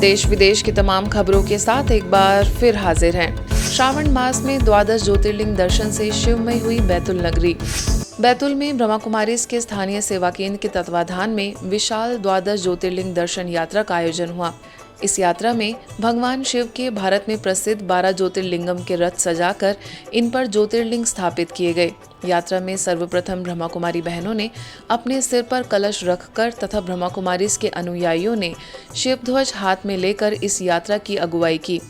देश विदेश की तमाम खबरों के साथ एक बार फिर हाजिर हैं। श्रावण मास में 12 ज्योतिर्लिंग दर्शन से शिवमय हुई बैतुल नगरी। बैतुल में ब्रह्मा कुमारीज के स्थानीय सेवा केंद्र के तत्वाधान में विशाल 12 ज्योतिर्लिंग दर्शन यात्रा का आयोजन हुआ। इस यात्रा में भगवान शिव के भारत में प्रसिद्ध 12 ज्योतिर्लिंगम के रथ सजाकर इन पर ज्योतिर्लिंग स्थापित किए गए। यात्रा में सर्वप्रथम ब्रह्मा कुमारी बहनों ने अपने सिर पर कलश रखकर तथा ब्रह्मा कुमारीज के अनुयायियों ने शिव ध्वज हाथ में लेकर इस यात्रा की अगुवाई की।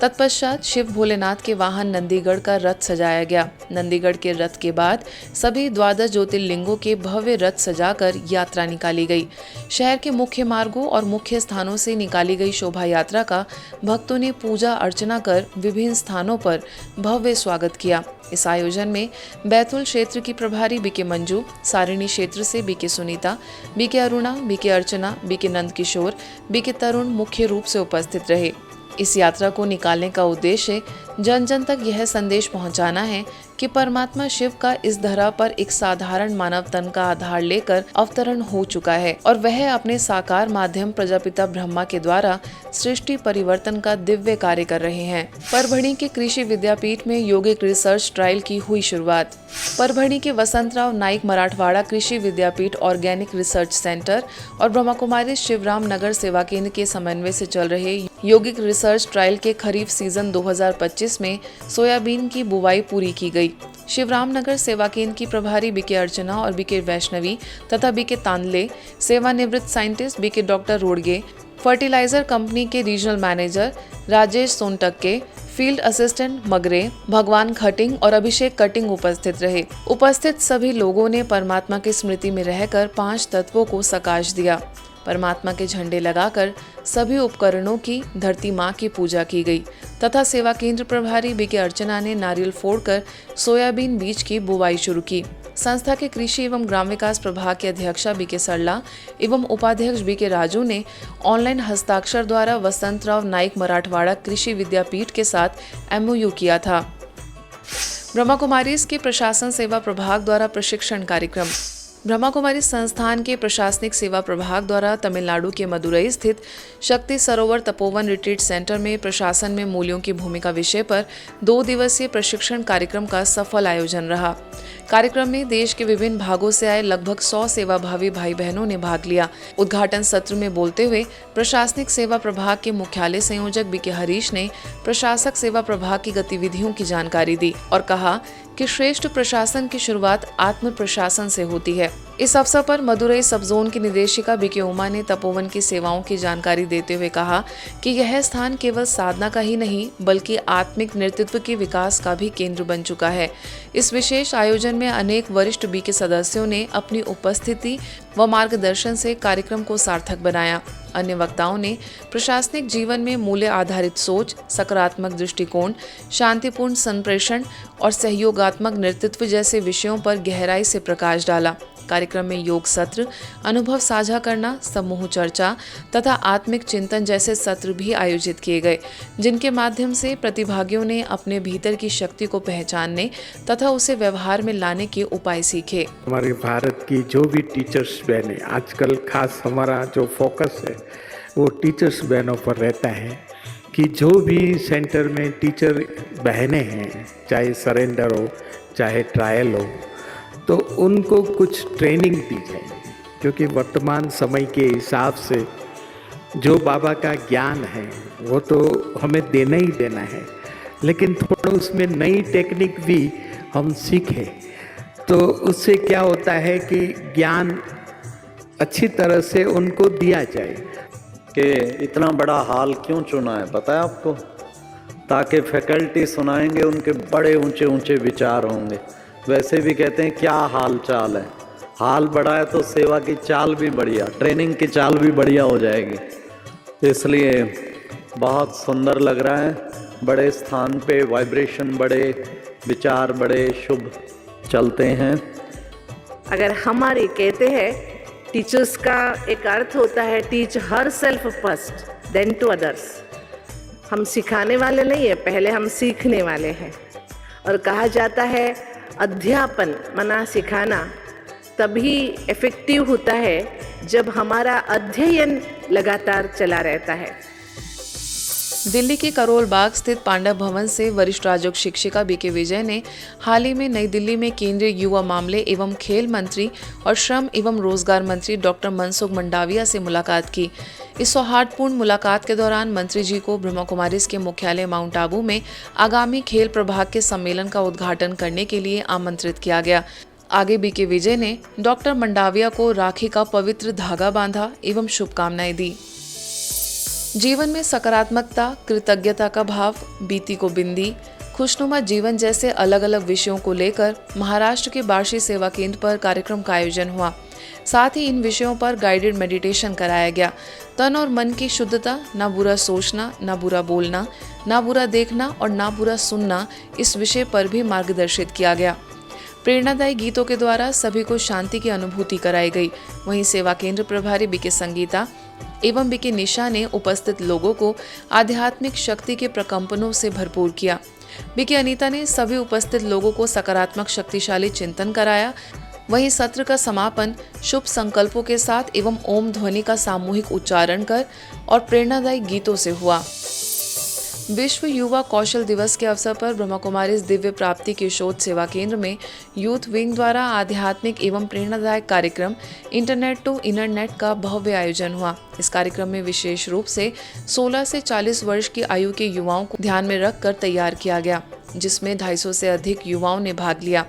तत्पश्चात शिव भोलेनाथ के वाहन नंदीगढ़ का रथ सजाया गया। नंदीगढ़ के रथ के बाद सभी 12 ज्योतिर्लिंगों के भव्य रथ सजाकर यात्रा निकाली गई। शहर के मुख्य मार्गों और मुख्य स्थानों से निकाली गई शोभा यात्रा का भक्तों ने पूजा अर्चना कर विभिन्न स्थानों पर भव्य स्वागत किया। इस आयोजन में बैतुल क्षेत्र की प्रभारी बीके मंजू, सारिणी क्षेत्र से BK Sunita, BK Aruna, BK Archana, BK Nand Kishore, BK Tarun मुख्य रूप से उपस्थित रहे। इस यात्रा को निकालने का उद्देश्य जन जन तक यह संदेश पहुंचाना है कि परमात्मा शिव का इस धरा पर एक साधारण मानव तन का आधार लेकर अवतरण हो चुका है और वह अपने साकार माध्यम प्रजापिता ब्रह्मा के द्वारा सृष्टि परिवर्तन का दिव्य कार्य कर रहे हैं। परभणी के कृषि विद्यापीठ में यौगिक रिसर्च ट्रायल की हुई शुरुआत। परभणी के वसंतराव नाइक मराठवाड़ा कृषि विद्यापीठ ऑर्गेनिक रिसर्च सेंटर और ब्रह्मा कुमारी शिवराम नगर सेवा केंद्र के समन्वय से चल रहे यौगिक रिसर्च ट्रायल के खरीफ सीजन 2025 में सोयाबीन की बुवाई पूरी की गई। शिवराम नगर सेवा केंद्र की प्रभारी बीके अर्चना और बीके वैष्णवी तथा बीके तांदले, सेवानिवृत्त scientist BK doctor Rodge, fertiliser company के regional manager Rajesh Sontakke, field assistant Magre, Bhagwan Khating और अभिषेक कटिंग उपस्थित रहे। उपस्थित सभी लोगों ने परमात्मा की स्मृति में रहकर 5 तत्वों को सकाश दिया। परमात्मा के झंडे लगाकर सभी उपकरणों की धरती माँ की पूजा की गई तथा सेवा केंद्र प्रभारी बीके अर्चना ने नारियल फोड़कर सोयाबीन बीज की बुवाई शुरू की। संस्था के कृषि एवं ग्राम विकास प्रभाग के अध्यक्षा बीके सरला एवं उपाध्यक्ष बीके राजू ने ऑनलाइन हस्ताक्षर द्वारा वसंतराव नाइक मराठवाड़ा कृषि विद्यापीठ के साथ MOU किया था। ब्रह्मा कुमारीज के प्रशासन सेवा प्रभाग द्वारा प्रशिक्षण कार्यक्रम। ब्रह्मा कुमारी संस्थान के प्रशासनिक सेवा प्रभाग द्वारा तमिलनाडु के मदुरई स्थित शक्ति सरोवर तपोवन रिट्रीट सेंटर में प्रशासन में मूल्यों की भूमिका विषय पर 2 दिवसीय प्रशिक्षण कार्यक्रम का सफल आयोजन रहा। कार्यक्रम में देश के विभिन्न भागों से आए लगभग 100 सेवाभावी भाई बहनों ने भाग लिया। उद्घाटन सत्र में बोलते हुए प्रशासनिक सेवा प्रभाग के मुख्यालय संयोजक बीके हरीश ने प्रशासक सेवा प्रभाग की गतिविधियों की जानकारी दी और कहा कि श्रेष्ठ प्रशासन की शुरुआत आत्म प्रशासन से होती है। इस अवसर पर मदुरई सब जोन की निदेशिका बीके उमा ने तपोवन की सेवाओं की जानकारी देते हुए कहा कि यह स्थान केवल साधना का ही नहीं बल्कि आत्मिक नेतृत्व के विकास का भी केंद्र बन चुका है। इस विशेष आयोजन में अनेक वरिष्ठ बीके सदस्यों ने अपनी उपस्थिति व मार्गदर्शन से कार्यक्रम को सार्थक बनाया। अन्य वक्ताओं ने प्रशासनिक जीवन में मूल्य आधारित सोच, सकारात्मक दृष्टिकोण, शांतिपूर्ण संप्रेषण और सहयोगात्मक नेतृत्व जैसे विषयों पर गहराई से प्रकाश डाला। कार्यक्रम में योग सत्र, अनुभव साझा करना, समूह चर्चा तथा आत्मिक चिंतन जैसे सत्र भी आयोजित किए गए, जिनके माध्यम से प्रतिभागियों ने अपने भीतर की शक्ति को पहचानने तथा उसे व्यवहार में लाने के उपाय सीखे। हमारे भारत की जो भी टीचर्स बहनें, आजकल खास हमारा जो फोकस है वो टीचर्स बहनों पर रहता है कि जो भी सेंटर में टीचर बहनें हैं, चाहे सरेंडर हो चाहे ट्रायल हो, तो उनको कुछ ट्रेनिंग दी जाए, क्योंकि वर्तमान समय के हिसाब से जो बाबा का ज्ञान है वो तो हमें देना ही देना है, लेकिन थोड़ा उसमें नई टेक्निक भी हम सीखें तो उससे क्या होता है कि ज्ञान अच्छी तरह से उनको दिया जाए। कि इतना बड़ा हॉल क्यों चुना है पता है आपको? ताकि फैकल्टी सुनाएंगे, उनके बड़े ऊंचे ऊंचे विचार होंगे। वैसे भी कहते हैं क्या हाल चाल है, हाल बड़ा है तो सेवा की चाल भी बढ़िया, ट्रेनिंग की चाल भी बढ़िया हो जाएगी। इसलिए बहुत सुंदर लग रहा है, बड़े स्थान पे वाइब्रेशन बड़े, विचार बड़े शुभ चलते हैं। अगर हमारे कहते हैं टीचर्स का एक अर्थ होता है teach herself first then to others. हम सिखाने वाले नहीं है, पहले हम सीखने वाले हैं। और कहा जाता है अध्यापन मना सिखाना तभी इफेक्टिव होता है जब हमारा अध्ययन लगातार चला रहता है। दिल्ली के करोल बाग स्थित पांडव भवन से वरिष्ठ राजयोग शिक्षिका बीके विजय ने हाल ही में नई दिल्ली में केंद्रीय युवा मामले एवं खेल मंत्री और श्रम एवं रोजगार मंत्री डॉक्टर मनसुख मंडाविया से मुलाकात की। इस सौहार्दपूर्ण मुलाकात के दौरान मंत्री जी को ब्रह्मा कुमारीज के मुख्यालय माउंट आबू में आगामी खेल प्रभाग के सम्मेलन का उद्घाटन करने के लिए आमंत्रित किया गया। आगे बीके विजय ने डॉक्टर मंडाविया को राखी का पवित्र धागा बांधा एवं शुभकामनाएं दी। जीवन में सकारात्मकता, कृतज्ञता का भाव, बीती को बिंदी, खुशनुमा जीवन जैसे अलग अलग विषयों को लेकर महाराष्ट्र के बार्शी सेवा केंद्र पर कार्यक्रम का आयोजन हुआ। साथ ही इन विषयों पर गाइडेड मेडिटेशन कराया गया। तन और मन की शुद्धता, ना बुरा सोचना, ना बुरा बोलना, ना बुरा देखना और ना बुरा सुनना, इस विषय पर भी मार्गदर्शित किया गया। प्रेरणादायी गीतों के द्वारा सभी को शांति की अनुभूति कराई गई। वहीं सेवा केंद्र प्रभारी बीके संगीता एवं बीके निशा ने उपस्थित लोगों को आध्यात्मिक शक्ति के प्रकंपनों से भरपूर किया। बीके अनीता ने सभी उपस्थित लोगों को सकारात्मक शक्तिशाली चिंतन कराया। वहीं सत्र का समापन शुभ संकल्पों के साथ एवं ओम ध्वनि का सामूहिक उच्चारण कर और प्रेरणादायी गीतों से हुआ। विश्व युवा कौशल दिवस के अवसर पर ब्रह्मा कुमारीज दिव्य प्राप्ति के शोध सेवा केंद्र में यूथ विंग द्वारा आध्यात्मिक एवं प्रेरणादायक कार्यक्रम इंटरनेट टू इंटरनेट का भव्य आयोजन हुआ। इस कार्यक्रम में विशेष रूप से 16 से 40 वर्ष की आयु के युवाओं को ध्यान में रखकर तैयार किया गया, जिसमें 250 से अधिक युवाओं ने भाग लिया।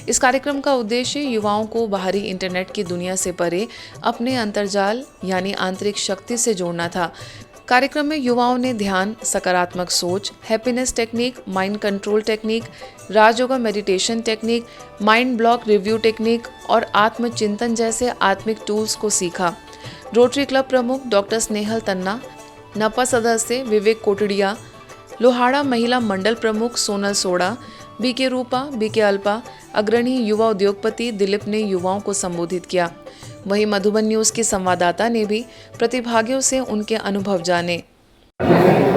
इस कार्यक्रम का उद्देश्य युवाओं को बाहरी इंटरनेट की दुनिया से परे अपने अंतर्जाल यानी आंतरिक शक्ति से जोड़ना था। कार्यक्रम में युवाओं ने ध्यान, सकारात्मक सोच, happiness technique, mind control technique, Rajyoga meditation technique, mind block review technique और आत्मचिंतन जैसे आत्मिक टूल्स को सीखा। रोटरी क्लब प्रमुख डॉक्टर स्नेहल तन्ना, नपा सदस्य विवेक कोटड़िया, लोहाड़ा महिला मंडल प्रमुख सोनल सोड़ा, बीके रूपा, बीके अल्पा, अग्रणी युवा उद्योगपति दिलीप ने युवाओं को संबोधित किया। वहीं मधुबन न्यूज की संवाददाता ने भी प्रतिभागियों से उनके अनुभव जाने।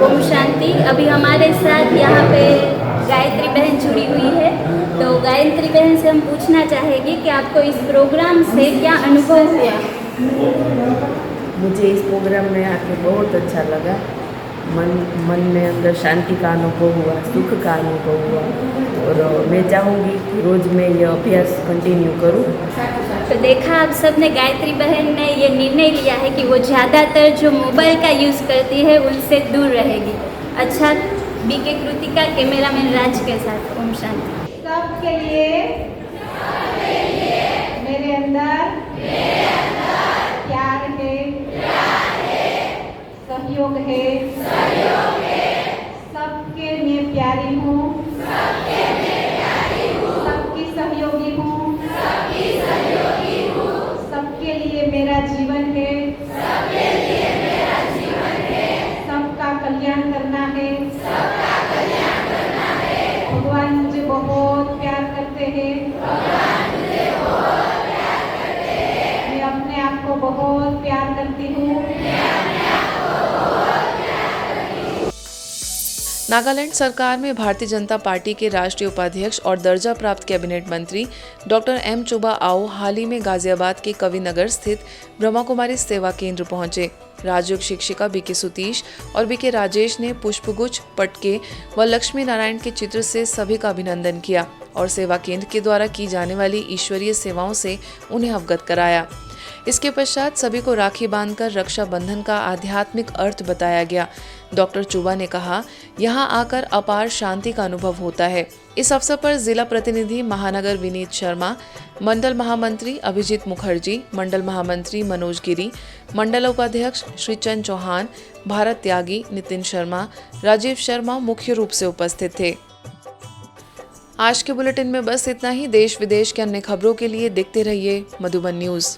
ओम शांति। अभी हमारे साथ यहाँ पे गायत्री बहन जुड़ी हुई है, तो गायत्री बहन से हम पूछना चाहेंगे कि आपको इस प्रोग्राम से क्या अनुभव हुआ। मुझे इस प्रोग्राम में आके बहुत अच्छा लगा। मन में अंदर शांति का अनुभव हुआ, सुख का अनुभव हुआ और मैं चाहूँगी कि रोज़ मैं ये अभ्यास कंटिन्यू करूँ। तो देखा आप सब ने, गायत्री बहन ने ये निर्णय लिया है कि वो ज़्यादातर जो मोबाइल का यूज़ करती है उनसे दूर रहेगी। अच्छा, बीके कृतिका कैमरामैन राज के साथ। ओम शांति। सबके लिए मेरे अंदर प्यार है, सहयोग है, सबके मैं प्यारी हूँ, सबकी सहयोगी हूँ, सबके लिए मेरा जीवन है, सबका कल्याण करना है। भगवान मुझे बहुत प्यार करते हैं, मैं अपने आप को बहुत प्यार करती हूँ। नागालैंड सरकार में भारतीय जनता पार्टी के राष्ट्रीय उपाध्यक्ष और दर्जा प्राप्त कैबिनेट मंत्री डॉक्टर एम चुबा आओ हाल ही में गाजियाबाद के कविनगर स्थित ब्रह्मा कुमारी सेवा केंद्र पहुंचे। राजयोग शिक्षिका बीके सुतीश और बीके राजेश ने पुष्पगुच्छ, पटके व लक्ष्मी नारायण के चित्र से सभी का अभिनंदन किया और सेवा केंद्र के द्वारा की जाने वाली ईश्वरीय सेवाओं से उन्हें अवगत कराया। इसके पश्चात सभी को राखी बांधकर रक्षाबंधन का आध्यात्मिक अर्थ बताया गया। डॉक्टर चुबा ने कहा, यहाँ आकर अपार शांति का अनुभव होता है। इस अवसर पर जिला प्रतिनिधि महानगर विनीत शर्मा, मंडल महामंत्री अभिजीत मुखर्जी, मंडल महामंत्री मनोज गिरी, मंडल उपाध्यक्ष श्रीचंद चौहान, भारत त्यागी, नितिन शर्मा, राजीव शर्मा मुख्य रूप से उपस्थित थे। आज के बुलेटिन में बस इतना ही। देश विदेश के अन्य खबरों के लिए देखते रहिए मधुबन न्यूज।